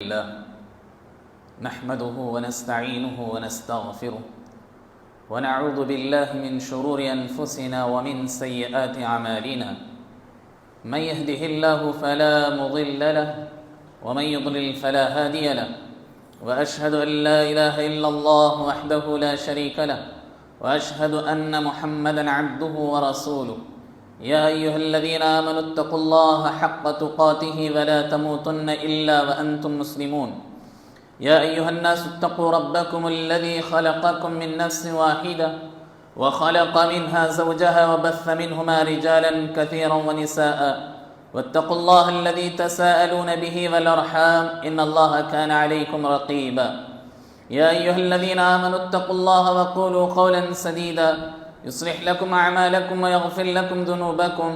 لله نحمده ونستعينه ونستغفره ونعوذ بالله من شرور أنفسنا ومن سيئات أعمالنا من يهده الله فلا مضل له ومن يضلل فلا هادي له وأشهد أن لا إله إلا الله وحده لا شريك له وأشهد أن محمدا عبده ورسوله يا أيها الذين آمنوا اتقوا الله حق تقاته ولا تموتن إلا وأنتم مسلمون يا أيها الناس اتقوا ربكم الذي خلقكم من نفس واحدة وخلق منها زوجها وبث منهما رجالا كثيرا ونساء واتقوا الله الذي تساءلون به والأرحام إن الله كان عليكم رقيبا يا أيها الذين آمنوا اتقوا الله وقولوا قولا سديدا يصلح لكم أعمالكم ويغفر لكم ذنوبكم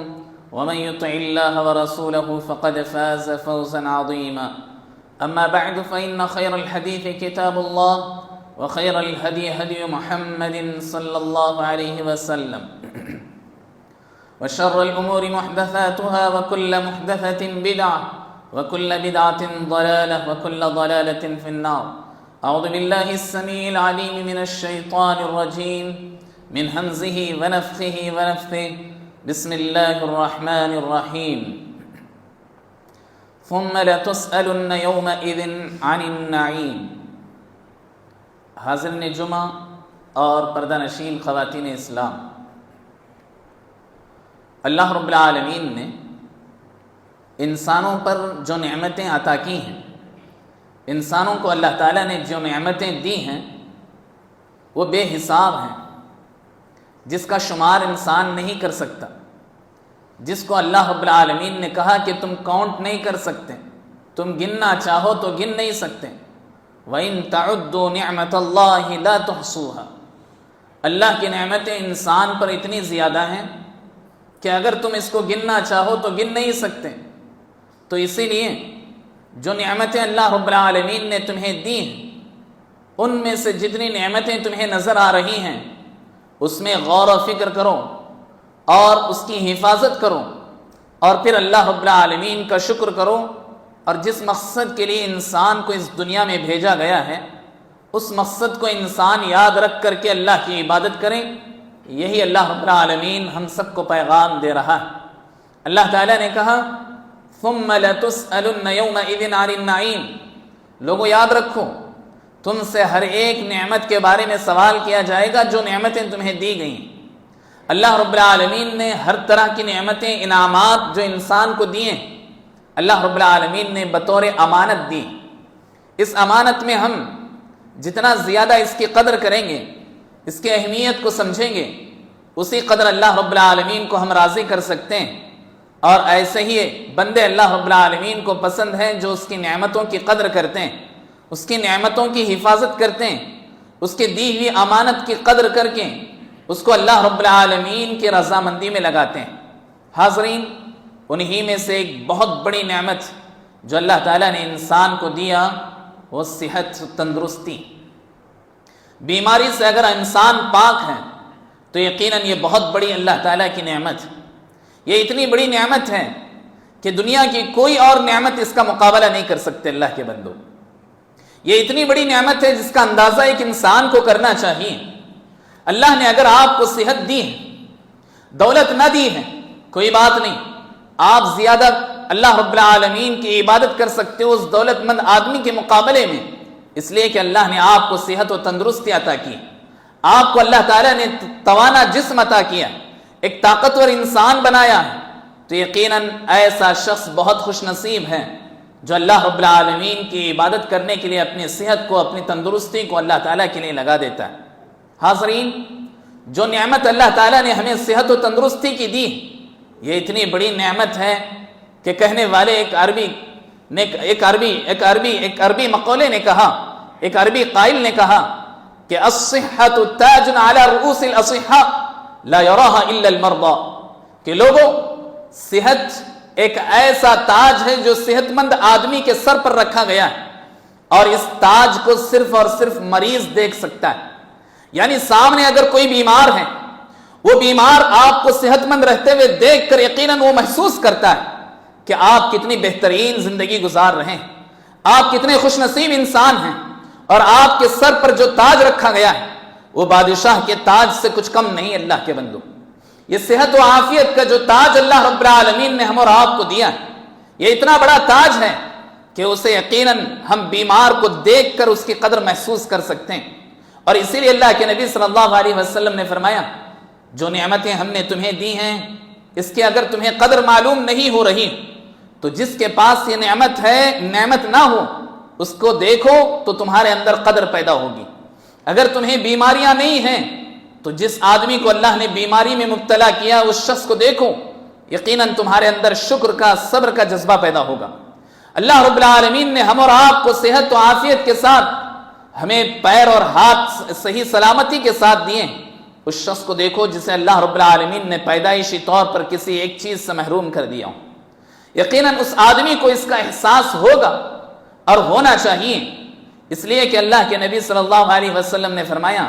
ومن يطع الله ورسوله فقد فاز فوزا عظيما أما بعد فإن خير الحديث كتاب الله وخير الهدي هدي محمد صلى الله عليه وسلم وشر الأمور محدثاتها وكل محدثة بدعة وكل بدعة ضلالة وكل ضلالة في النار أعوذ بالله السميع العليم من الشيطان الرجيم من همزه ونفخه ونفثه بسم الله الرحمن الرحيم ثم لتسألن يومئذ عن النعيم حاضرین جمعہ اور پردہ نشین خواتین اسلام، اللہ رب العالمین نے انسانوں پر جو نعمتیں عطا کی ہیں، انسانوں کو اللہ تعالیٰ نے جو نعمتیں دی ہیں وہ بے حساب ہیں، جس کا شمار انسان نہیں کر سکتا، جس کو اللہ رب العالمین نے کہا کہ تم کاؤنٹ نہیں کر سکتے، تم گننا چاہو تو گن نہیں سکتے۔ وَإِن تَعُدُّوا نِعْمَةَ اللَّهِ لَا تُحْصُوهَا، اللہ کی نعمتیں انسان پر اتنی زیادہ ہیں کہ اگر تم اس کو گننا چاہو تو گن نہیں سکتے۔ تو اسی لیے جو نعمتیں اللہ رب العالمین نے تمہیں دی ہیں، ان میں سے جتنی نعمتیں تمہیں نظر آ رہی ہیں اس میں غور و فکر کرو اور اس کی حفاظت کرو، اور پھر اللہ رب العالمین کا شکر کرو، اور جس مقصد کے لیے انسان کو اس دنیا میں بھیجا گیا ہے اس مقصد کو انسان یاد رکھ کر کے اللہ کی عبادت کریں۔ یہی اللہ رب العالمین ہم سب کو پیغام دے رہا ہے۔ اللہ تعالیٰ نے کہا ثم لتسألن يومئذ عن النعیم، لوگوں یاد رکھو تم سے ہر ایک نعمت کے بارے میں سوال کیا جائے گا جو نعمتیں تمہیں دی گئیں۔ اللہ رب العالمین نے ہر طرح کی نعمتیں، انعامات جو انسان کو دیے اللہ رب العالمین نے بطور امانت دی۔ اس امانت میں ہم جتنا زیادہ اس کی قدر کریں گے، اس کی اہمیت کو سمجھیں گے، اسی قدر اللہ رب العالمین کو ہم راضی کر سکتے ہیں۔ اور ایسے ہی بندے اللہ رب العالمین کو پسند ہیں جو اس کی نعمتوں کی قدر کرتے ہیں، اس کی نعمتوں کی حفاظت کرتے ہیں، اس کی دی ہوئی امانت کی قدر کر کے اس کو اللہ رب العالمین کی رضامندی میں لگاتے ہیں۔ حاضرین، انہی میں سے ایک بہت بڑی نعمت جو اللہ تعالیٰ نے انسان کو دیا وہ صحت، تندرستی۔ بیماری سے اگر انسان پاک ہے تو یقیناً یہ بہت بڑی اللہ تعالیٰ کی نعمت ہے۔ یہ اتنی بڑی نعمت ہے کہ دنیا کی کوئی اور نعمت اس کا مقابلہ نہیں کر سکتے اللہ کے بندوں۔ یہ اتنی بڑی نعمت ہے جس کا اندازہ ایک انسان کو کرنا چاہیے۔ اللہ نے اگر آپ کو صحت دی ہے، دولت نہ دی ہے، کوئی بات نہیں، آپ زیادہ اللہ رب العالمین کی عبادت کر سکتے ہو اس دولت مند آدمی کے مقابلے میں، اس لیے کہ اللہ نے آپ کو صحت و تندرستی عطا کی، آپ کو اللہ تعالیٰ نے توانا جسم عطا کیا، ایک طاقتور انسان بنایا ہے۔ تو یقیناً ایسا شخص بہت خوش نصیب ہے جو اللہ رب العالمین کی عبادت کرنے کے لیے اپنی صحت کو، اپنی تندرستی کو اللہ تعالیٰ کے لیے لگا دیتا ہے۔ حاضرین، جو نعمت اللہ تعالیٰ نے ہمیں صحت و تندرستی کی دی یہ اتنی بڑی نعمت ہے کہ کہنے والے ایک عربی مقولے نے کہا، ایک عربی قائل نے کہا کہ الصحۃ تاج علی رؤوس الاصحاء لا یراها الا المرضى، کہ لوگوں، صحت ایک ایسا تاج ہے جو صحت مند آدمی کے سر پر رکھا گیا ہے، اور اس تاج کو صرف اور صرف مریض دیکھ سکتا ہے۔ یعنی سامنے اگر کوئی بیمار ہے، وہ بیمار آپ کو صحت مند رہتے ہوئے دیکھ کر یقیناً وہ محسوس کرتا ہے کہ آپ کتنی بہترین زندگی گزار رہے ہیں، آپ کتنے خوش نصیب انسان ہیں، اور آپ کے سر پر جو تاج رکھا گیا ہے وہ بادشاہ کے تاج سے کچھ کم نہیں۔ اللہ کے بندو، یہ صحت و عافیت کا جو تاج اللہ رب العالمین نے ہم اور آپ کو دیا ہے، یہ اتنا بڑا تاج ہے کہ اسے یقیناً ہم بیمار کو دیکھ کر اس کی قدر محسوس کر سکتے ہیں۔ اور اسی لیے اللہ کے نبی صلی اللہ علیہ وسلم نے فرمایا، جو نعمتیں ہم نے تمہیں دی ہیں اس کی اگر تمہیں قدر معلوم نہیں ہو رہی تو جس کے پاس یہ نعمت ہے، نعمت نہ ہو، اس کو دیکھو تو تمہارے اندر قدر پیدا ہوگی۔ اگر تمہیں بیماریاں نہیں ہیں تو جس آدمی کو اللہ نے بیماری میں مبتلا کیا اس شخص کو دیکھو، یقیناً تمہارے اندر شکر کا، صبر کا جذبہ پیدا ہوگا۔ اللہ رب العالمین نے ہم اور آپ کو صحت و عافیت کے ساتھ، ہمیں پیر اور ہاتھ صحیح سلامتی کے ساتھ دیے، اس شخص کو دیکھو جسے اللہ رب العالمین نے پیدائشی طور پر کسی ایک چیز سے محروم کر دیا ہو۔ یقیناً اس آدمی کو اس کا احساس ہوگا اور ہونا چاہیے، اس لیے کہ اللہ کے نبی صلی اللہ علیہ وسلم نے فرمایا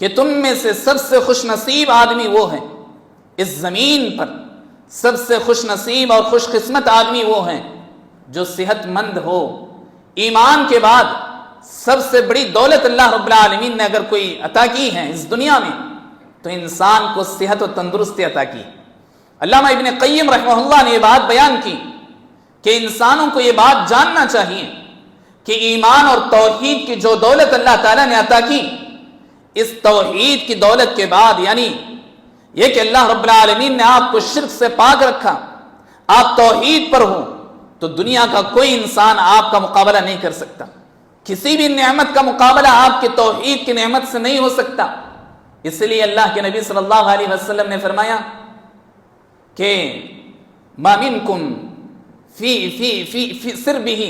کہ تم میں سے سب سے خوش نصیب آدمی وہ ہے اس زمین پر، سب سے خوش نصیب اور خوش قسمت آدمی وہ ہیں جو صحت مند ہو۔ ایمان کے بعد سب سے بڑی دولت اللہ رب العالمین نے اگر کوئی عطا کی ہے اس دنیا میں تو انسان کو صحت و تندرستی عطا کی۔ علامہ ابن قیم رحمہ اللہ نے یہ بات بیان کی کہ انسانوں کو یہ بات جاننا چاہیے کہ ایمان اور توحید کی جو دولت اللہ تعالیٰ نے عطا کی، اس توحید کی دولت کے بعد، یعنی یہ کہ اللہ رب العالمین نے آپ کو شرک سے پاک رکھا، آپ توحید پر ہو، تو دنیا کا کوئی انسان آپ کا مقابلہ نہیں کر سکتا۔ کسی بھی نعمت کا مقابلہ آپ کی توحید کی نعمت سے نہیں ہو سکتا۔ اس لیے اللہ کے نبی صلی اللہ علیہ وسلم نے فرمایا کہ ما منکم فی سربہ،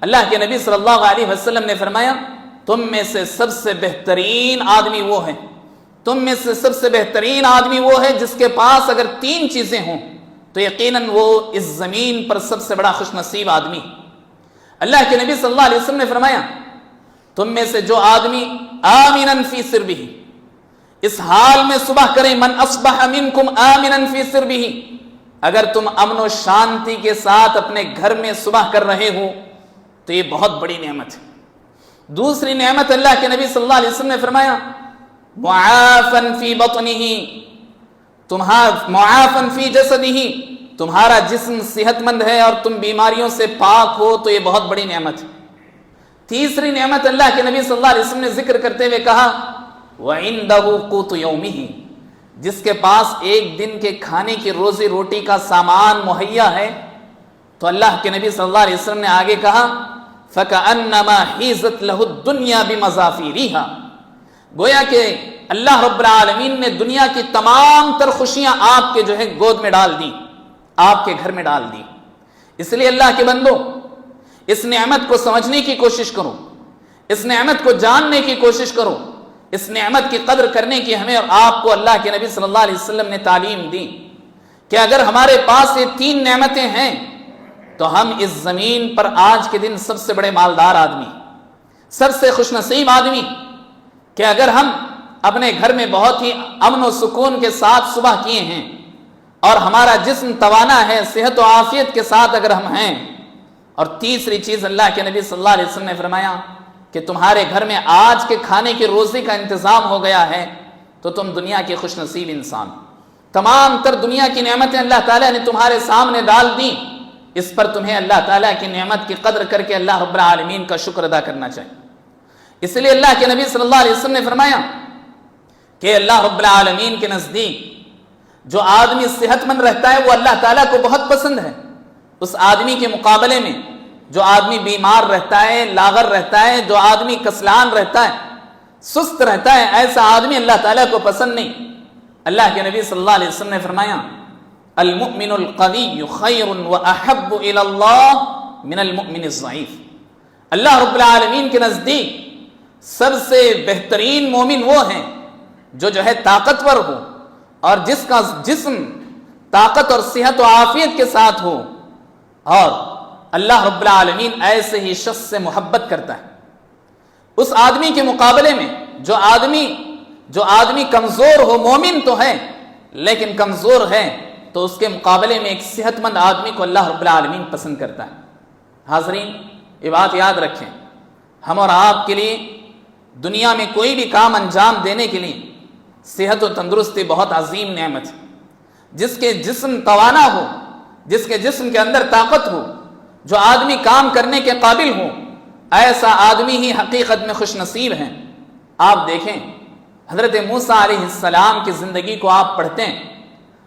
اللہ کے نبی صلی اللہ علیہ وسلم نے فرمایا تم میں سے سب سے بہترین آدمی وہ ہے، تم میں سے سب سے بہترین آدمی وہ ہے جس کے پاس اگر 3 چیزیں ہوں تو یقیناً وہ اس زمین پر سب سے بڑا خوش نصیب آدمی۔ اللہ کے نبی صلی اللہ علیہ وسلم نے فرمایا تم میں سے جو آدمی آمنا فی سربہ، اس حال میں صبح کریں، من اصبح منکم آمنا فی سربہ، اگر تم امن و شانتی کے ساتھ اپنے گھر میں صبح کر رہے ہو تو یہ بہت بڑی نعمت ہے۔ دوسری نعمت اللہ کے نبی صلی اللہ علیہ وسلم نے فرمایا معافن فی بطنہ، معافن فی جسدہ، تمہارا جسم صحت مند ہے اور تم بیماریوں سے پاک ہو تو یہ بہت بڑی نعمت ہے۔ تیسری نعمت اللہ کے نبی صلی اللہ علیہ وسلم نے ذکر کرتے ہوئے کہا وَعِندَهُ قُوتُ يَوْمِهِ، جس کے پاس ایک دن کے کھانے کی روزی روٹی کا سامان مہیا ہے، تو اللہ کے نبی صلی اللہ علیہ وسلم نے آگے کہا فَكَأَنَّمَا حِيزَتْ لَهُ الدُّنْيَا بِمَزَافِيرِهَا، گویا کہ اللہ رب العالمین نے دنیا کی تمام تر خوشیاں آپ کے جو ہے گود میں ڈال دی، آپ کے گھر میں ڈال دی۔ اس لیے اللہ کے بندو، اس نعمت کو سمجھنے کی کوشش کرو، اس نعمت کو جاننے کی کوشش کرو، اس نعمت کی قدر کرنے کی ہمیں اور آپ کو اللہ کے نبی صلی اللہ علیہ وسلم نے تعلیم دی کہ اگر ہمارے پاس یہ 3 نعمتیں ہیں تو ہم اس زمین پر آج کے دن سب سے بڑے مالدار آدمی، سب سے خوش نصیب آدمی، کہ اگر ہم اپنے گھر میں بہت ہی امن و سکون کے ساتھ صبح کیے ہیں اور ہمارا جسم توانا ہے، صحت و عافیت کے ساتھ اگر ہم ہیں، اور تیسری چیز اللہ کے نبی صلی اللہ علیہ وسلم نے فرمایا کہ تمہارے گھر میں آج کے کھانے کی روزی کا انتظام ہو گیا ہے تو تم دنیا کے خوش نصیب انسان۔ تمام تر دنیا کی نعمتیں اللہ تعالیٰ نے تمہارے سامنے ڈال دیں، اس پر تمہیں اللہ تعالیٰ کی نعمت کی قدر کر کے اللہ رب العالمین کا شکر ادا کرنا چاہیے۔ اس لیے اللہ کے نبی صلی اللہ علیہ وسلم نے فرمایا کہ اللہ رب العالمین کے نزدیک جو آدمی صحت مند رہتا ہے وہ اللہ تعالیٰ کو بہت پسند ہے، اس آدمی کے مقابلے میں جو آدمی بیمار رہتا ہے، لاغر رہتا ہے، جو آدمی کسلان رہتا ہے، سست رہتا ہے، ایسا آدمی اللہ تعالیٰ کو پسند نہیں۔ اللہ کے نبی صلی اللہ علیہ وسلم نے فرمایا المؤمن القوی خیر واحب الی اللہ من المؤمن الضعیف، اللہ رب العالمین کے نزدیک سب سے بہترین مومن وہ ہیں جو ہے طاقتور ہو اور جس کا جسم طاقت اور صحت و عافیت کے ساتھ ہو، اور اللہ رب العالمین ایسے ہی شخص سے محبت کرتا ہے۔ اس آدمی کے مقابلے میں جو آدمی کمزور ہو، مومن تو ہے لیکن کمزور ہے، تو اس کے مقابلے میں ایک صحت مند آدمی کو اللہ رب العالمین پسند کرتا ہے۔ حاضرین، یہ بات یاد رکھیں، ہم اور آپ کے لیے دنیا میں کوئی بھی کام انجام دینے کے لیے صحت و تندرستی بہت عظیم نعمت ہے۔ جس کے جسم توانا ہو، جس کے جسم کے اندر طاقت ہو، جو آدمی کام کرنے کے قابل ہو، ایسا آدمی ہی حقیقت میں خوش نصیب ہے۔ آپ دیکھیں، حضرت موسیٰ علیہ السلام کی زندگی کو آپ پڑھتے ہیں۔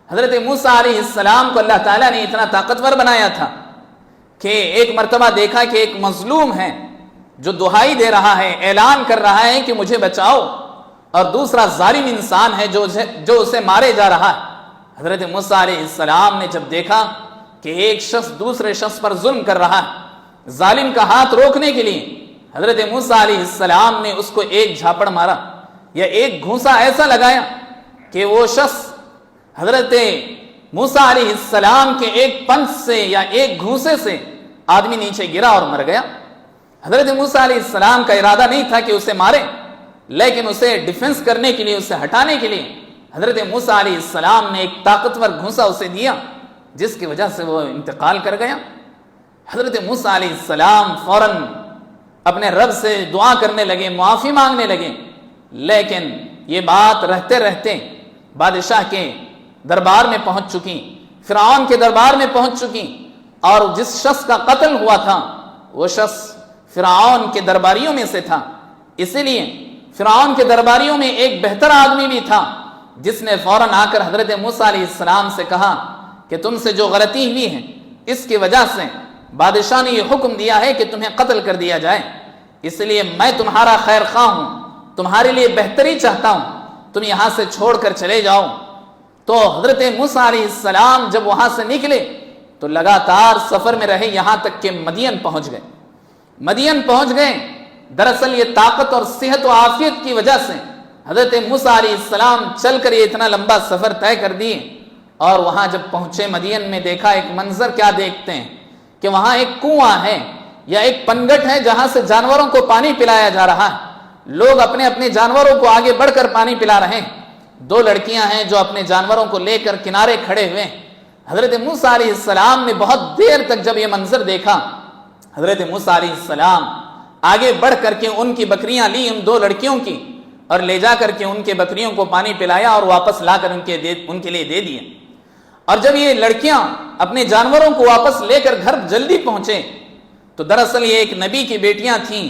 حضرت موسیٰ علیہ السلام کو اللہ تعالیٰ نے اتنا طاقتور بنایا تھا کہ ایک مرتبہ دیکھا کہ ایک مظلوم ہے جو دہائی دے رہا ہے، اعلان کر رہا ہے کہ مجھے بچاؤ، اور دوسرا ظالم انسان ہے جو اسے مارے جا رہا ہے۔ حضرت موسیٰ علیہ السلام نے جب دیکھا کہ ایک شخص دوسرے شخص پر ظلم کر رہا ہے، ظالم کا ہاتھ روکنے کے لیے حضرت موسیٰ علیہ السلام نے اس کو ایک جھاپڑ مارا یا ایک گھونسا ایسا لگایا کہ وہ شخص حضرت موسیٰ علیہ السلام کے ایک پنچ سے یا ایک گھونسے سے آدمی نیچے گرا اور مر گیا۔ حضرت موسیٰ علیہ السلام کا ارادہ نہیں تھا کہ اسے مارے، لیکن اسے ڈیفنس کرنے کے لیے، اسے ہٹانے کے لیے حضرت موسیٰ علیہ السلام نے ایک طاقتور گھونسا اسے دیا، جس کی وجہ سے وہ انتقال کر گیا۔ حضرت موسیٰ علیہ السلام فوراً اپنے رب سے دعا کرنے لگے، معافی مانگنے لگے، لیکن یہ بات رہتے رہتے بادشاہ کے دربار میں پہنچ چکی، فرعون کے دربار میں پہنچ چکی، اور جس شخص کا قتل ہوا تھا وہ شخص فرعون کے درباریوں میں سے تھا۔ اسی لیے فرعون کے درباریوں میں ایک بہتر آدمی بھی تھا، جس نے فوراً آ کر حضرت موسیٰ علیہ السلام سے کہا کہ تم سے جو غلطی ہوئی ہے، اس کی وجہ سے بادشاہ نے یہ حکم دیا ہے کہ تمہیں قتل کر دیا جائے، اس لیے میں تمہارا خیر خواہ ہوں، تمہارے لیے بہتری چاہتا ہوں، تم یہاں سے چھوڑ کر چلے جاؤ۔ تو حضرت موسیٰ علیہ السلام جب وہاں سے نکلے تو لگاتار سفر میں رہے، یہاں تک کہ مدین پہنچ گئے۔ مدین پہنچ گئے، دراصل یہ طاقت اور صحت و عافیت کی وجہ سے حضرت موسیٰ علیہ السلام چل کر یہ اتنا لمبا سفر طے کر دیے، اور وہاں جب پہنچے مدین میں دیکھا ایک منظر، کیا دیکھتے ہیں کہ وہاں ایک کنواں ہے یا ایک پنگٹ ہے جہاں سے جانوروں کو پانی پلایا جا رہا ہے۔ لوگ اپنے اپنے جانوروں کو آگے بڑھ کر پانی پلا رہے ہیں۔ دو لڑکیاں ہیں جو اپنے جانوروں کو لے کر کنارے کھڑے ہوئے ہیں۔ حضرت موسیٰ علیہ السلام نے بہت دیر تک جب یہ منظر دیکھا، حضرت موسیٰ علیہ السلام آگے بڑھ کر کے ان کی بکریاں لی، ان دو لڑکیوں کی، اور لے جا کر کے ان کے بکریوں کو پانی پلایا اور واپس لا کر ان کے لیے دے دیا۔ اور جب یہ لڑکیاں اپنے جانوروں کو واپس لے کر گھر جلدی پہنچے تو دراصل یہ ایک نبی کی بیٹیاں تھیں،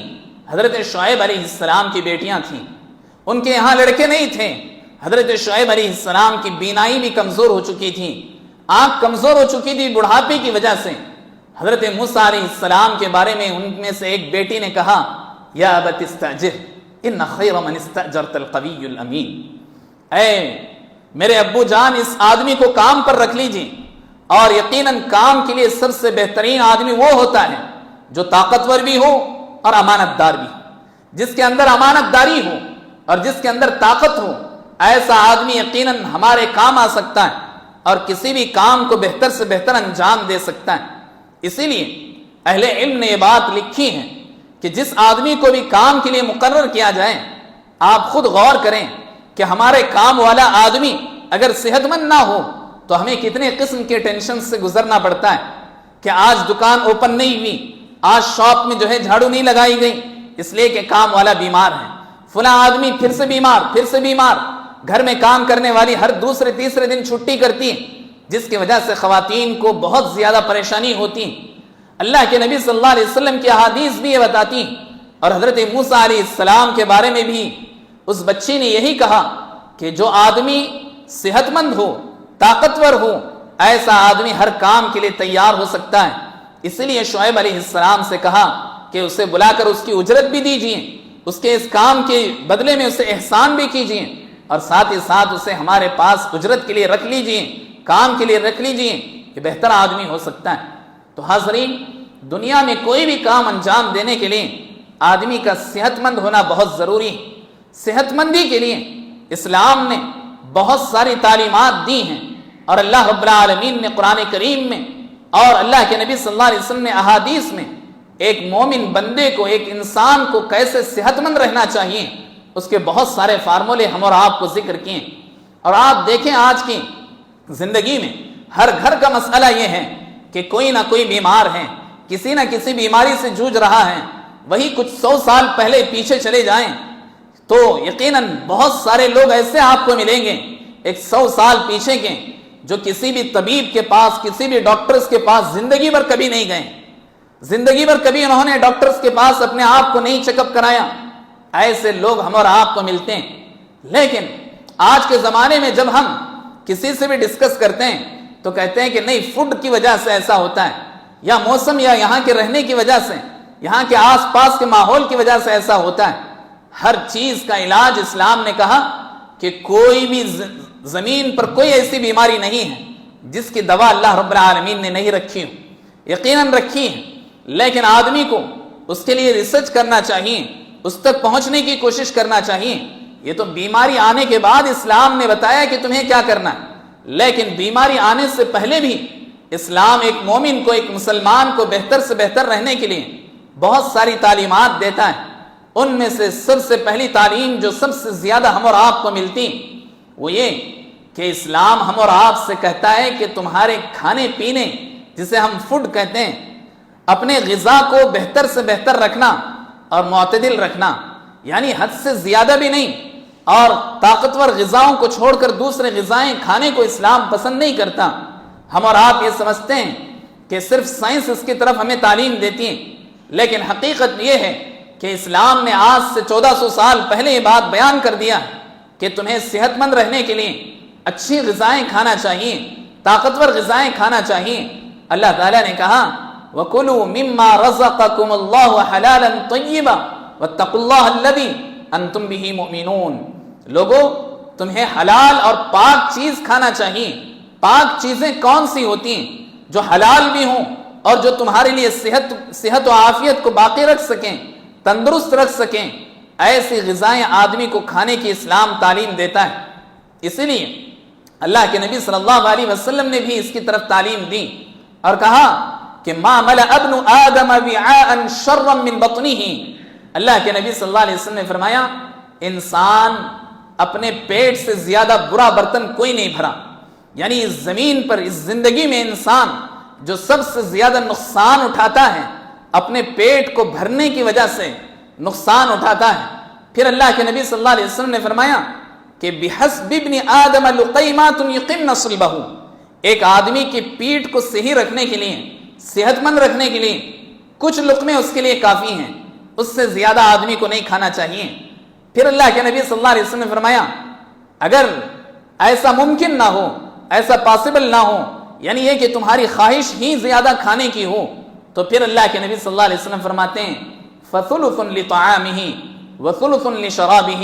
حضرت شعیب علیہ السلام کی بیٹیاں تھیں۔ ان کے یہاں لڑکے نہیں تھے۔ حضرت شعیب علیہ السلام کی بینائی بھی کمزور ہو چکی تھی، آنکھ کمزور ہو چکی تھی بڑھاپے کی وجہ سے۔ حضرت موسیٰ علیہ السلام کے بارے میں ان میں سے ایک بیٹی نے کہا، یا ابت استاجر ان خیر من استاجرت القوی الامین، اے میرے ابو جان اس آدمی کو کام پر رکھ لیجیے، اور یقیناً کام کے لیے سب سے بہترین آدمی وہ ہوتا ہے جو طاقتور بھی ہو اور امانت دار بھی، جس کے اندر امانت داری ہو اور جس کے اندر طاقت ہو، ایسا آدمی یقیناً ہمارے کام آ سکتا ہے اور کسی بھی کام کو بہتر سے بہتر انجام دے سکتا ہے۔ اسی لیے اہل علم نے یہ بات لکھی ہے کہ جس آدمی کو بھی کام کے لیے مقرر کیا جائے، آپ خود غور کریں کہ ہمارے کام والا آدمی اگر صحت مند نہ ہو تو ہمیں کتنے قسم کے ٹینشن سے گزرنا پڑتا ہے کہ آج دکان اوپن نہیں ہوئی، آج شاپ میں جو ہے جھاڑو نہیں لگائی گئی، اس لیے کہ کام والا بیمار ہے، فلاں آدمی پھر سے بیمار، گھر میں کام کرنے والی ہر دوسرے تیسرے دن چھٹی کرتی ہے، جس کی وجہ سے خواتین کو بہت زیادہ پریشانی ہوتی ہے۔ اللہ کے نبی صلی اللہ علیہ وسلم کی احادیث بھی یہ بتاتی ہیں، اور حضرت موسیٰ علیہ السلام کے بارے میں بھی اس بچی نے یہی کہا کہ جو آدمی صحت مند ہو، طاقتور ہو، ایسا آدمی ہر کام کے لیے تیار ہو سکتا ہے۔ اسی لیے شعیب علیہ السلام سے کہا کہ اسے بلا کر اس کی اجرت بھی دیجیے، اس کے اس کام کے بدلے میں اسے احسان بھی کیجیے، اور ساتھ ہی ساتھ اسے ہمارے پاس اجرت کے لیے رکھ لیجیے، کام کے لیے رکھ لیجیے، یہ بہتر آدمی ہو سکتا ہے۔ تو حاضرین، دنیا میں کوئی بھی کام انجام دینے کے لیے آدمی کا صحت مند ہونا بہت ضروری ہے۔ صحت مندی کے لیے اسلام نے بہت ساری تعلیمات دی ہیں، اور اللہ رب العالمین نے قرآن کریم میں اور اللہ کے نبی صلی اللہ علیہ وسلم نے احادیث میں ایک مومن بندے کو، ایک انسان کو کیسے صحت مند رہنا چاہیے، اس کے بہت سارے فارمولے ہم اور آپ کو ذکر کیے۔ اور آپ دیکھیں آج کی زندگی میں ہر گھر کا مسئلہ یہ ہے کہ کوئی نہ کوئی بیمار ہے، کسی نہ کسی بیماری سے جوجھ رہا ہے، وہی کچھ 100 سال پہلے پیچھے چلے جائیں تو یقیناً بہت سارے لوگ ایسے آپ کو ملیں گے 100 سال پیچھے کے، جو کسی بھی طبیب کے پاس، کسی بھی ڈاکٹرز کے پاس زندگی بھر کبھی نہیں گئے، زندگی بھر کبھی انہوں نے ڈاکٹرز کے پاس اپنے آپ کو نہیں چیک اپ کرایا۔ ایسے لوگ ہم اور آپ کو ملتے ہیں۔ لیکن آج کے زمانے میں جب ہم کسی سے بھی ڈسکس کرتے ہیں تو کہتے ہیں کہ نہیں، فوڈ کی وجہ سے ایسا ہوتا ہے، یا موسم، یا یہاں کے رہنے کی وجہ سے، یہاں کے آس پاس کے ماحول کی وجہ سے ایسا ہوتا ہے۔ ہر چیز کا علاج اسلام نے کہا کہ کوئی بھی زمین پر کوئی ایسی بیماری نہیں ہے جس کی دوا اللہ رب العالمین نے نہیں رکھی ہو، یقیناً رکھی ہے، لیکن آدمی کو اس کے لیے ریسرچ کرنا چاہیے، اس تک پہنچنے کی کوشش کرنا چاہیے۔ یہ تو بیماری آنے کے بعد اسلام نے بتایا کہ تمہیں کیا کرنا ہے، لیکن بیماری آنے سے پہلے بھی اسلام ایک مومن کو، ایک مسلمان کو بہتر سے بہتر رہنے کے لیے بہت ساری تعلیمات دیتا ہے۔ ان میں سے سب سے پہلی تعلیم جو سب سے زیادہ ہم اور آپ کو ملتی وہ یہ کہ اسلام ہم اور آپ سے کہتا ہے کہ تمہارے کھانے پینے، جسے ہم فوڈ کہتے ہیں، اپنے غذا کو بہتر سے بہتر رکھنا اور معتدل رکھنا، یعنی حد سے زیادہ بھی نہیں، اور طاقتور غذاؤں کو چھوڑ کر دوسرے غذائیں کھانے کو اسلام پسند نہیں کرتا۔ ہم اور آپ یہ سمجھتے ہیں کہ صرف سائنس اس کی طرف ہمیں تعلیم دیتی ہے، لیکن حقیقت یہ ہے کہ اسلام نے آج سے 1400 سال پہلے یہ بات بیان کر دیا کہ تمہیں صحت مند رہنے کے لیے اچھی غذائیں کھانا چاہیے، طاقتور غذائیں کھانا چاہیے۔ اللہ تعالیٰ نے کہا وَكُلُوا مِمَّا رَزَقَكُمُ اللَّهُ حَلَالًا طَيِّبًا وَاتَّقُوا اللَّهَ الَّذِي أَنْتُمْ بِهِ مُؤْمِنُونَ۔ لوگوں، تمہیں حلال اور پاک چیز کھانا چاہیے۔ پاک چیزیں کون سی ہوتی ہیں؟ جو حلال بھی ہوں اور جو تمہارے لیے صحت و عافیت کو باقی رکھ سکیں، تندرست رکھ سکیں، ایسی غذائیں آدمی کو کھانے کی اسلام تعلیم دیتا ہے۔ اسی لیے اللہ کے نبی صلی اللہ علیہ وسلم نے بھی اس کی طرف تعلیم دی اور کہا کہ ما ملأ ابن آدم وعاء شرا من بطنه۔ اللہ کے نبی صلی اللہ علیہ وسلم نے فرمایا انسان اپنے پیٹ سے زیادہ برا برتن کوئی نہیں بھرا، یعنی اس زمین پر، اس زندگی میں انسان جو سب سے زیادہ نقصان اٹھاتا ہے اپنے پیٹ کو بھرنے کی وجہ سے نقصان اٹھاتا ہے۔ پھر اللہ کے نبی صلی اللہ علیہ وسلم نے فرمایا کہ بحسب ابن آدم لقیمات یقمن صلبہ، ایک آدمی کی پیٹ کو صحیح رکھنے کے لیے، صحت مند رکھنے کے لیے کچھ لقمے اس کے لیے کافی ہیں، اس سے زیادہ آدمی کو نہیں کھانا چاہیے۔ پھر اللہ کے نبی صلی اللہ علیہ وسلم نے فرمایا اگر ایسا ممکن نہ ہو، ایسا پاسبل نہ ہو، یعنی یہ کہ تمہاری خواہش ہی زیادہ کھانے کی ہو، تو پھر اللہ کے نبی صلی اللہ علیہ وسلم فرماتے ہیں فَثُلُثٌ لِطَعَامِهِ وَثُلُثٌ لِشَرَابِهِ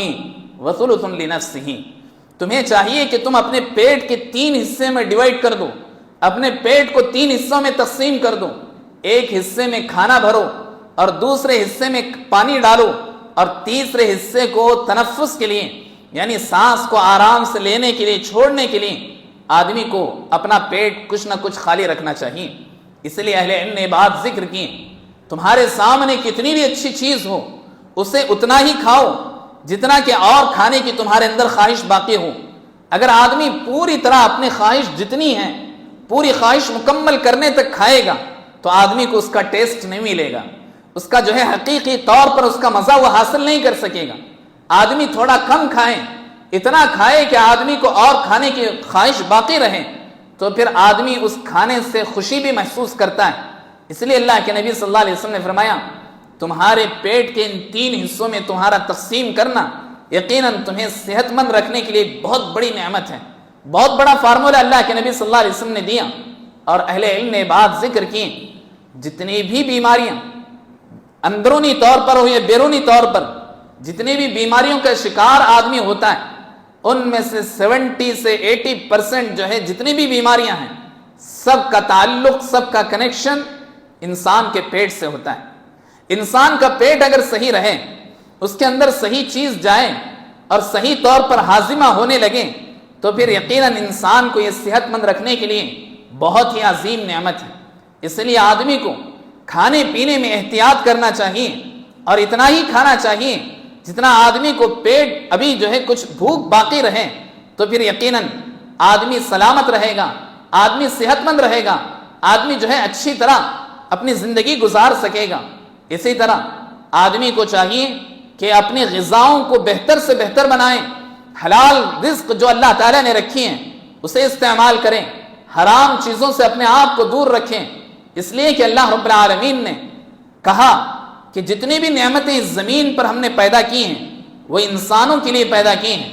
وَثُلُثٌ لِنَفْسِهِ۔ تمہیں چاہیے کہ تم اپنے پیٹ کے 3 حصے میں ڈیوائیڈ کر دو، اپنے پیٹ کو 3 حصوں میں تقسیم کر دو، ایک حصے میں کھانا بھرو اور دوسرے حصے میں پانی ڈالو، اور تیسرے حصے کو تنفس کے لیے، یعنی سانس کو آرام سے لینے کے لیے، چھوڑنے کے لیے آدمی کو اپنا پیٹ کچھ نہ کچھ خالی رکھنا چاہیے۔ اس لیے اہل علم نے بات ذکر کی تمہارے سامنے کتنی بھی اچھی چیز ہو اسے اتنا ہی کھاؤ جتنا کہ اور کھانے کی تمہارے اندر خواہش باقی ہو۔ اگر آدمی پوری طرح اپنی خواہش جتنی ہے پوری خواہش مکمل کرنے تک کھائے گا تو آدمی کو اس کا ٹیسٹ نہیں ملے گا، اس کا جو ہے حقیقی طور پر اس کا مزہ وہ حاصل نہیں کر سکے گا۔ آدمی تھوڑا کم کھائے، اتنا کھائے کہ آدمی کو اور کھانے کی خواہش باقی رہے، تو پھر آدمی اس کھانے سے خوشی بھی محسوس کرتا ہے۔ اس لیے اللہ کے نبی صلی اللہ علیہ وسلم نے فرمایا تمہارے پیٹ کے ان 3 حصوں میں تمہارا تقسیم کرنا یقیناً تمہیں صحت مند رکھنے کے لیے بہت بڑی نعمت ہے، بہت بڑا فارمولہ اللہ کے نبی صلی اللہ علیہ وسلم نے دیا۔ اور اہل علم نے بات ذکر کی جتنی بھی بیماریاں اندرونی طور پر ہو یا بیرونی طور پر، جتنی بھی بیماریوں کا شکار آدمی ہوتا ہے ان میں سے 70 سے 80% جو ہے جتنی بھی بیماریاں ہیں سب کا تعلق، سب کا کنیکشن انسان کے پیٹ سے ہوتا ہے۔ انسان کا پیٹ اگر صحیح رہے، اس کے اندر صحیح چیز جائے اور صحیح طور پر ہاضمہ ہونے لگے تو پھر یقیناً انسان کو یہ صحت مند رکھنے کے لیے بہت ہی عظیم نعمت ہے۔ اس لیے آدمی کو کھانے پینے میں احتیاط کرنا چاہیے اور اتنا ہی کھانا چاہیے جتنا آدمی کو پیٹ ابھی جو ہے کچھ بھوک باقی رہے، تو پھر یقیناً آدمی سلامت رہے گا، آدمی صحت مند رہے گا، آدمی جو ہے اچھی طرح اپنی زندگی گزار سکے گا۔ اسی طرح آدمی کو چاہیے کہ اپنی غذاؤں کو بہتر سے بہتر بنائیں، حلال رزق جو اللہ تعالیٰ نے رکھی ہیں اسے استعمال کریں، حرام چیزوں سے اپنے آپ کو دور رکھیں، اس لیے کہ اللہ رب العالمین نے کہا کہ جتنی بھی نعمتیں اس زمین پر ہم نے پیدا کی ہیں وہ انسانوں کے لیے پیدا کی ہیں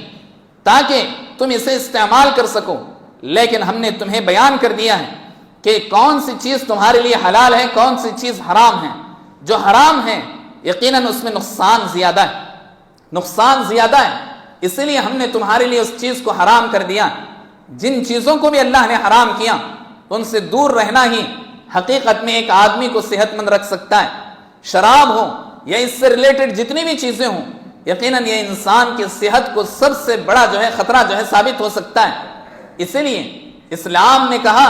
تاکہ تم اسے استعمال کر سکو، لیکن ہم نے تمہیں بیان کر دیا ہے کہ کون سی چیز تمہارے لیے حلال ہے، کون سی چیز حرام ہے۔ جو حرام ہے یقیناً اس میں نقصان زیادہ ہے، نقصان زیادہ ہے، اس لیے ہم نے تمہارے لیے اس چیز کو حرام کر دیا۔ جن چیزوں کو بھی اللہ نے حرام کیا ان سے دور رہنا ہی حقیقت میں ایک آدمی کو صحت مند رکھ سکتا ہے۔ شراب ہو یا اس سے ریلیٹڈ جتنی بھی چیزیں ہوں، یقیناً یہ انسان کی صحت کو سب سے بڑا خطرہ ثابت ہو سکتا ہے۔ اسی لیے اسلام نے کہا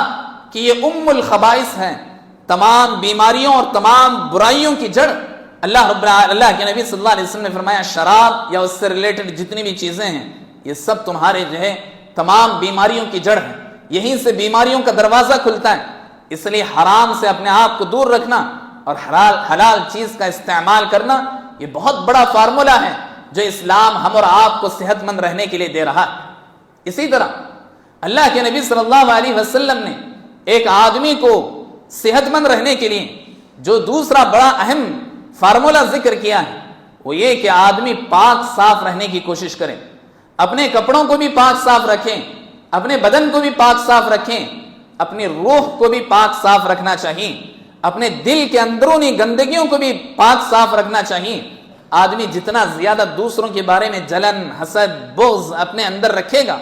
کہ یہ الخبائث ہے، تمام بیماریوں اور تمام برائیوں کی جڑ۔ اللہ کے نبی صلی اللہ علیہ وسلم نے فرمایا شراب یا اس سے ریلیٹڈ جتنی بھی چیزیں ہیں یہ سب تمہارے تمام بیماریوں کی جڑ ہے، یہیں سے بیماریوں کا دروازہ کھلتا ہے۔ اس لیے حرام سے اپنے آپ کو دور رکھنا اور حلال چیز کا استعمال کرنا یہ بہت بڑا فارمولہ ہے جو اسلام ہم اور آپ کو صحت مند رہنے کے لیے دے رہا ہے۔ اسی طرح اللہ کے نبی صلی اللہ علیہ وسلم نے ایک آدمی کو صحت مند رہنے کے لیے جو دوسرا بڑا اہم فارمولہ ذکر کیا ہے وہ یہ کہ آدمی پاک صاف رہنے کی کوشش کرے، اپنے کپڑوں کو بھی پاک صاف رکھیں، اپنے بدن کو بھی پاک صاف رکھیں، اپنی روح کو بھی پاک صاف رکھنا چاہیے، اپنے دل کے اندرونی گندگیوں کو بھی پاک صاف رکھنا چاہیے۔ آدمی جتنا زیادہ دوسروں کے بارے میں جلن، حسد، بغض اپنے اندر رکھے گا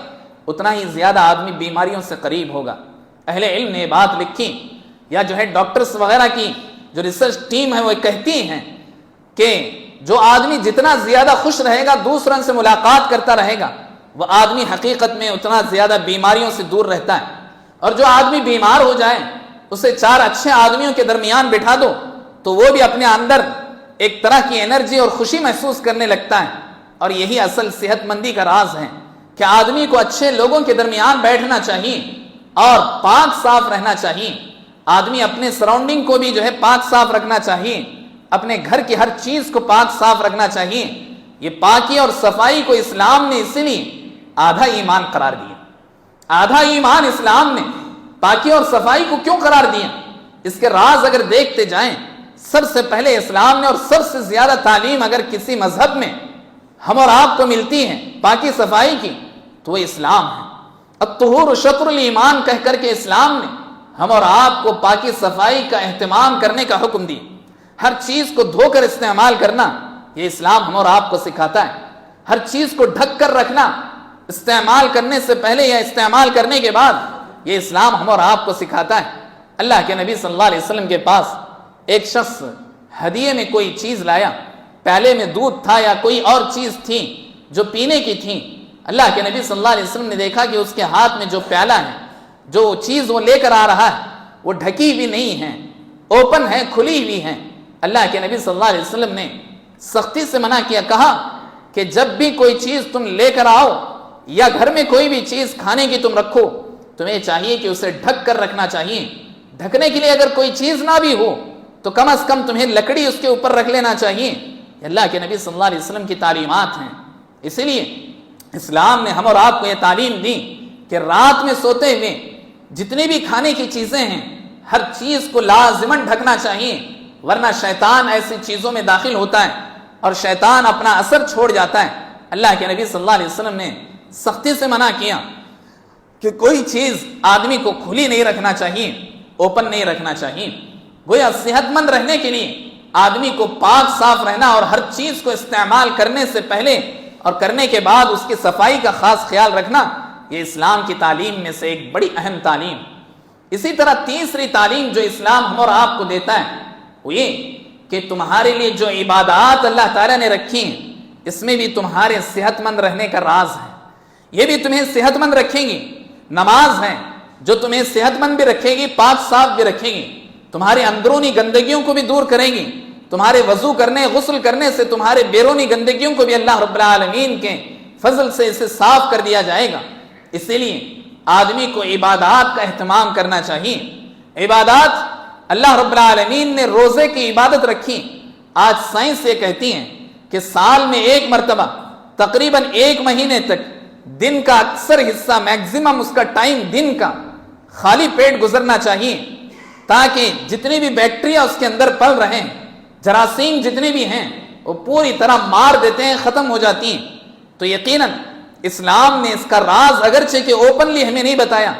اتنا ہی زیادہ آدمی بیماریوں سے قریب ہوگا۔ اہل علم نے بات لکھی یا ڈاکٹرز وغیرہ کی جو ریسرچ ٹیم ہے وہ کہتی ہیں کہ جو آدمی جتنا زیادہ خوش رہے گا، دوسروں سے ملاقات کرتا رہے گا، وہ آدمی حقیقت میں اتنا زیادہ بیماریوں سے دور رہتا ہے۔ اور جو آدمی بیمار ہو جائے اسے 4 اچھے آدمیوں کے درمیان بٹھا دو تو وہ بھی اپنے اندر ایک طرح کی انرجی اور خوشی محسوس کرنے لگتا ہے۔ اور یہی اصل صحت مندی کا راز ہے کہ آدمی کو اچھے لوگوں کے درمیان بیٹھنا چاہیے اور پاک صاف رہنا چاہیے۔ آدمی اپنے سراؤنڈنگ کو بھی پاک صاف رکھنا چاہیے، اپنے گھر کی ہر چیز کو پاک صاف رکھنا چاہیے۔ یہ پاکی اور صفائی کو اسلام نے اسی لیے آدھا ایمان قرار دیا۔ آدھا ایمان اسلام نے پاکی اور صفائی کو کیوں قرار دیا؟ اس کے راز اگر دیکھتے جائیں، سب سے پہلے اسلام نے اور سب سے زیادہ تعلیم اگر کسی مذہب میں ہم اور آپ کو ملتی ہے پاکی صفائی کی تو وہ اسلام ہے۔ الطہور شطر الایمان کہہ کر کے اسلام نے ہم اور آپ کو پاکی صفائی کا اہتمام کرنے کا حکم دی۔ ہر چیز کو دھو کر استعمال کرنا یہ اسلام ہم اور آپ کو سکھاتا ہے۔ ہر چیز کو ڈھک کر رکھنا استعمال کرنے سے پہلے یا استعمال کرنے کے بعد یہ اسلام ہم اور آپ کو سکھاتا ہے۔ اللہ کے نبی صلی اللہ علیہ وسلم کے پاس ایک شخص ہدیے میں کوئی چیز لایا، پیالے میں دودھ تھا یا کوئی اور چیز تھی جو پینے کی تھی۔ اللہ کے نبی صلی اللہ علیہ وسلم نے دیکھا کہ اس کے ہاتھ میں جو پیالہ ہے، جو چیز وہ لے کر آ رہا ہے وہ ڈھکی بھی نہیں ہے، اوپن ہے، کھلی ہوئی ہے۔ اللہ کے نبی صلی اللہ علیہ وسلم نے سختی سے منع کیا، کہا کہ جب بھی کوئی چیز تم لے کر آؤ یا گھر میں کوئی بھی چیز کھانے کی تم رکھو تمہیں چاہیے کہ اسے ڈھک کر رکھنا چاہیے۔ ڈھکنے کے لیے اگر کوئی چیز نہ بھی ہو تو کم از کم تمہیں لکڑی اس کے اوپر رکھ لینا چاہیے۔ اللہ کے نبی صلی اللہ علیہ وسلم کی تعلیمات ہیں۔ اسی لیے اسلام نے ہم اور آپ کو یہ تعلیم دی کہ رات میں سوتے ہوئے جتنی بھی کھانے کی چیزیں ہیں ہر چیز کو لازماً ڈھکنا چاہیے، ورنہ شیطان ایسی چیزوں میں داخل ہوتا ہے اور شیطان اپنا اثر چھوڑ جاتا ہے۔ اللہ کے نبی صلی اللہ علیہ وسلم نے سختی سے منع کیا کہ کوئی چیز آدمی کو کھلی نہیں رکھنا چاہیے، اوپن نہیں رکھنا چاہیے۔ گویا صحت مند رہنے کے لیے آدمی کو پاک صاف رہنا اور ہر چیز کو استعمال کرنے سے پہلے اور کرنے کے بعد اس کی صفائی کا خاص خیال رکھنا یہ اسلام کی تعلیم میں سے ایک بڑی اہم تعلیم۔ اسی طرح تیسری تعلیم جو اسلام ہم اور آپ کو دیتا ہے وہ یہ کہ تمہارے لیے جو عبادات اللہ تعالیٰ نے رکھی ہیں اس میں بھی تمہارے صحت مند رہنے کا راز ہے، یہ بھی تمہیں صحت مند رکھیں گی۔ نماز ہے جو تمہیں صحت مند بھی رکھے گی، پاک صاف بھی رکھے گی، تمہارے اندرونی گندگیوں کو بھی دور کریں گی، تمہارے وضو کرنے غسل کرنے سے تمہارے بیرونی گندگیوں کو بھی اللہ رب العالمین کے فضل سے اسے صاف کر دیا جائے گا۔ اسی لیے آدمی کو عبادات کا اہتمام کرنا چاہیے۔ عبادات اللہ رب العالمین نے روزے کی عبادت رکھی. آج سائنس یہ کہتی ہیں کہ سال میں ایک مرتبہ تقریباً 1 مہینے تک دن کا اکثر حصہ میکزیمم اس کا ٹائم دن کا خالی پیٹ گزرنا چاہیے تاکہ جتنی بھی بیکٹیریا اس کے اندر پل رہے ہیں، جراثیم جتنے بھی ہیں وہ پوری طرح مار دیتے ہیں، ختم ہو جاتی ہیں. تو یقیناً اسلام نے اس کا راز اگرچہ کہ اوپنلی ہمیں نہیں بتایا،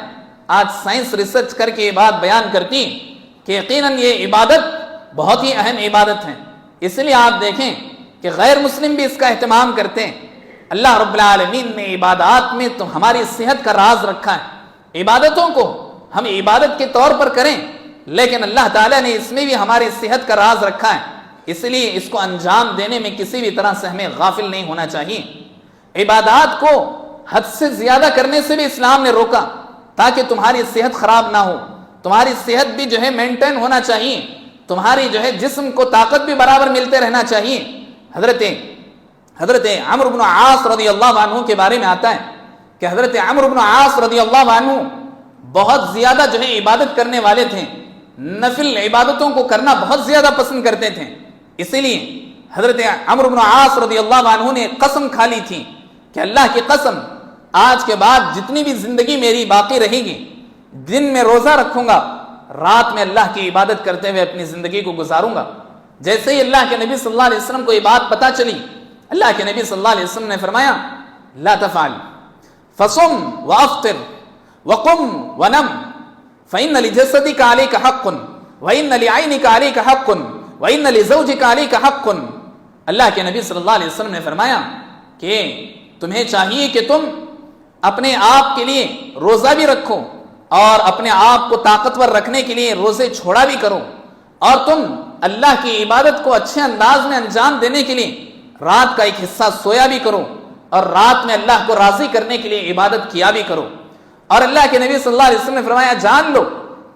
آج سائنس ریسرچ کر کے یہ بات بیان کرتی ہے کہ یقیناً یہ عبادت بہت ہی اہم عبادت ہے. اس لیے آپ دیکھیں کہ غیر مسلم بھی اس کا اہتمام کرتے ہیں. اللہ رب العالمین نے عبادات میں تو ہماری صحت کا راز رکھا ہے. عبادتوں کو ہم عبادت کے طور پر کریں، لیکن اللہ تعالیٰ نے اس میں بھی ہماری صحت کا راز رکھا ہے. اس لیے اس کو انجام دینے میں کسی بھی طرح سے ہمیں غافل نہیں ہونا چاہیے. عبادات کو حد سے زیادہ کرنے سے بھی اسلام نے روکا تاکہ تمہاری صحت خراب نہ ہو. تمہاری صحت بھی جو ہے مینٹین ہونا چاہیے، تمہاری جو ہے جسم کو طاقت بھی برابر ملتے رہنا چاہیے. حضرت عمرو بن عاص رضی اللہ عنہ کے بارے میں آتا ہے کہ حضرت عمرو بن عاص رضی اللہ عنہ بہت زیادہ جو ہے عبادت کرنے والے تھے، نفل عبادتوں کو کرنا بہت زیادہ پسند کرتے تھے. اسی لیے حضرت عمرو بن عاص رضی اللہ عنہ نے قسم کھا لی تھی کہ اللہ کی قسم، آج کے بعد جتنی بھی زندگی میری باقی رہے گی، دن میں روزہ رکھوں گا، رات میں اللہ کی عبادت کرتے ہوئے اپنی زندگی کو گزاروں گا. جیسے ہی اللہ کے نبی صلی اللہ علیہ وسلم کو یہ بات پتہ چلی، اللہ کے نبی صلی اللہ علیہ وسلم نے فرمایا لا تفعل فصم وافطر وقم ونم فإن لجسدك عليك حق وإن لعينك عليك حق وإن لزوجك عليك حق. اللہ کے نبی صلی اللہ علیہ وسلم نے فرمایا کہ تمہیں چاہیے کہ تم اپنے آپ کے لیے روزہ بھی رکھو اور اپنے آپ کو طاقتور رکھنے کے لیے روزے چھوڑا بھی کرو، اور تم اللہ کی عبادت کو اچھے انداز میں انجام دینے کے لیے رات کا ایک حصہ سویا بھی کرو اور رات میں اللہ کو راضی کرنے کے لیے عبادت کیا بھی کرو. اور اللہ کے نبی صلی اللہ علیہ وسلم نے فرمایا جان لو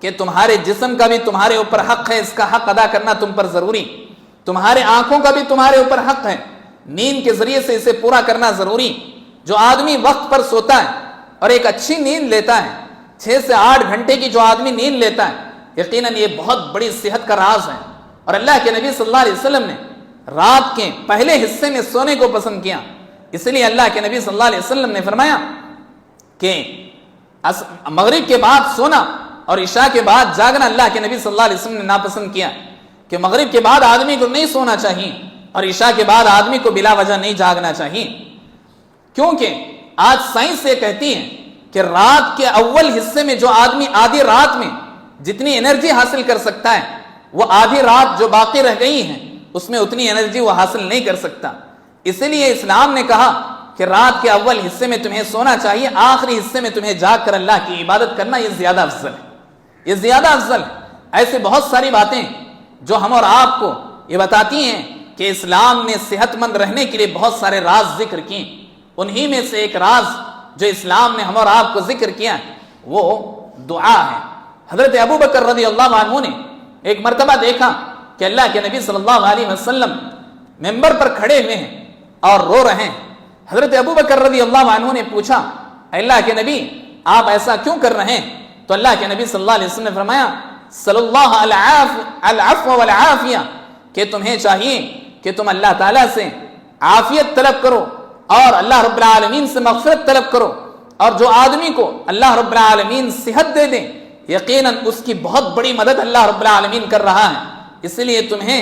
کہ تمہارے جسم کا بھی تمہارے اوپر حق ہے، اس کا حق ادا کرنا تم پر ضروری. تمہارے آنکھوں کا بھی تمہارے اوپر حق ہے، نیند کے ذریعے سے اسے پورا کرنا ضروری. جو آدمی وقت پر سوتا ہے اور ایک اچھی نیند لیتا ہے، 6 سے 8 گھنٹے کی جو آدمی نیند لیتا ہے، یقیناً یہ بہت بڑی صحت کا راز ہے. اور اللہ کے نبی صلی اللہ علیہ وسلم نے رات کے پہلے حصے میں سونے کو پسند کیا. اس لیے اللہ کے نبی صلی اللہ علیہ وسلم نے فرمایا کہ مغرب کے بعد سونا اور عشاء کے بعد جاگنا اللہ کے نبی صلی اللہ علیہ وسلم نے ناپسند کیا، کہ مغرب کے بعد آدمی کو نہیں سونا چاہیے اور عشاء کے بعد آدمی کو بلا وجہ نہیں جاگنا چاہیے. کیونکہ آج سائنس یہ کہتی ہے کہ رات کے اول حصے میں جو آدمی آدھی رات میں جتنی انرجی حاصل کر سکتا ہے، وہ آدھی رات جو باقی رہ گئی ہیں اس میں اتنی انرجی وہ حاصل نہیں کر سکتا. اسی لیے اسلام نے کہا کہ رات کے اول حصے میں تمہیں سونا چاہیے، آخری حصے میں تمہیں جاگ کر اللہ کی عبادت کرنا یہ زیادہ افضل ہے. یہ زیادہ افضل ہے. ایسے بہت ساری باتیں جو ہم اور آپ کو یہ بتاتی ہیں کہ اسلام نے صحت مند رہنے کے لیے بہت سارے راز ذکر کیے. انہی میں سے ایک راز جو اسلام نے ہم اور آپ کو ذکر کیا وہ دعا ہے. حضرت ابو بکر رضی اللہ عنہ نے ایک مرتبہ دیکھا کہ اللہ کے نبی صلی اللہ علیہ وسلم ممبر پر کھڑے ہوئے ہیں اور رو رہے ہیں. حضرت ابو بکر رضی اللہ عنہ نے پوچھا اللہ کے نبی آپ ایسا کیوں کر رہے ہیں؟ تو اللہ کے نبی صلی اللہ علیہ وسلم نے فرمایا صلی اللہ العفو والعافیہ، کہ تمہیں چاہیے کہ تم اللہ تعالیٰ سے عافیت طلب کرو اور اللہ رب العالمین سے مغفرت طلب کرو. اور جو آدمی کو اللہ رب العالمین صحت دے دیں یقیناً اس کی بہت بڑی مدد اللہ رب العالمین کر رہا ہے. اس لیے تمہیں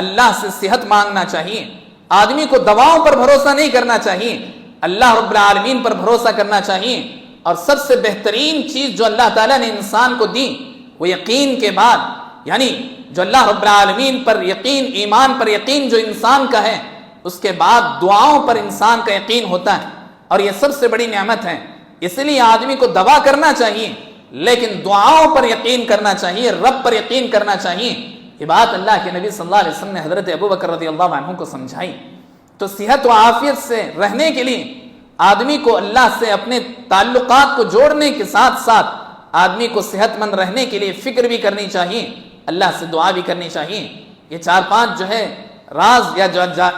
اللہ سے صحت مانگنا چاہیے. آدمی کو دواؤں پر بھروسہ نہیں کرنا چاہیے، اللہ رب العالمین پر بھروسہ کرنا چاہیے. اور سب سے بہترین چیز جو اللہ تعالیٰ نے انسان کو دی وہ یقین کے بعد، یعنی جو اللہ رب العالمین پر یقین، ایمان پر یقین جو انسان کا ہے، اس کے بعد دعاؤں پر انسان کا یقین ہوتا ہے، اور یہ سب سے بڑی نعمت ہے. اس لیے آدمی کو دوا کرنا چاہیے لیکن دعاؤں پر یقین کرنا چاہیے، رب پر یقین کرنا چاہیے. یہ بات اللہ کے نبی صلی اللہ علیہ وسلم نے حضرت ابو بکر رضی اللہ عنہ کو سمجھائی. تو صحت و عافیت سے رہنے کے لیے آدمی کو اللہ سے اپنے تعلقات کو جوڑنے کے ساتھ ساتھ آدمی کو صحت مند رہنے کے لیے فکر بھی کرنی چاہیے، اللہ سے دعا بھی کرنی چاہیے. یہ 4-5 جو ہے راز یا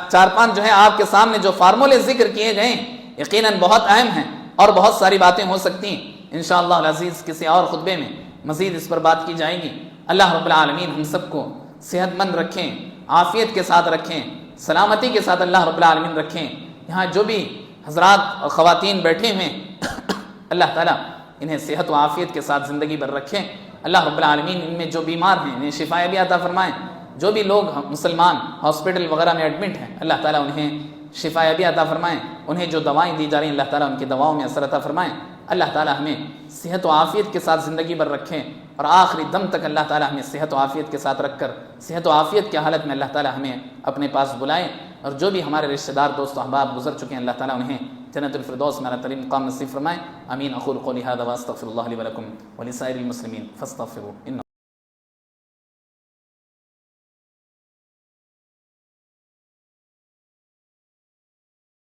4-5 جو ہے آپ کے سامنے جو فارمولے ذکر کیے گئے یقیناً بہت اہم ہیں اور بہت ساری باتیں ہو سکتی ہیں. انشاءاللہ العزیز کسی اور خطبے میں مزید اس پر بات کی جائے گی. اللہ رب العالمین ہم سب کو صحت مند رکھیں، عافیت کے ساتھ رکھیں، سلامتی کے ساتھ اللہ رب العالمین رکھیں۔ یہاں جو بھی حضرات اور خواتین بیٹھے ہوئے اللہ تعالیٰ انہیں صحت و عافیت کے ساتھ زندگی بھر رکھیں۔ اللہ رب العالمین ان میں جو بیمار ہیں انہیں شفا بھی عطا فرمائیں۔ جو بھی لوگ مسلمان ہاسپٹل وغیرہ میں ایڈمٹ ہیں اللہ تعالیٰ انہیں شفا بھی عطا فرمائیں۔ انہیں جو دوائیں دی جا رہی ہیں اللہ تعالیٰ ان کی دواؤں میں اثر عطا فرمائیں۔ اللہ تعالیٰ ہمیں صحت و عافیت کے ساتھ زندگی بھر رکھیں، اور آخری دم تک اللہ تعالیٰ ہمیں صحت و عافیت کے ساتھ رکھ کر صحت و عافیت کی حالت میں اللہ تعالیٰ ہمیں اپنے پاس بلائیں۔ اور جو بھی ہمارے رشتہ دار دوست و احباب گزر چکے ہیں اللہ تعالیٰ انہیں جنت الفردوس میں اعلیٰ ترین مقام نصیب فرمائیں۔ آمین۔ اقول قولی ھذا واستغفر اللہ لی ولکم ولسائر المسلمین فاستغفروہ انہ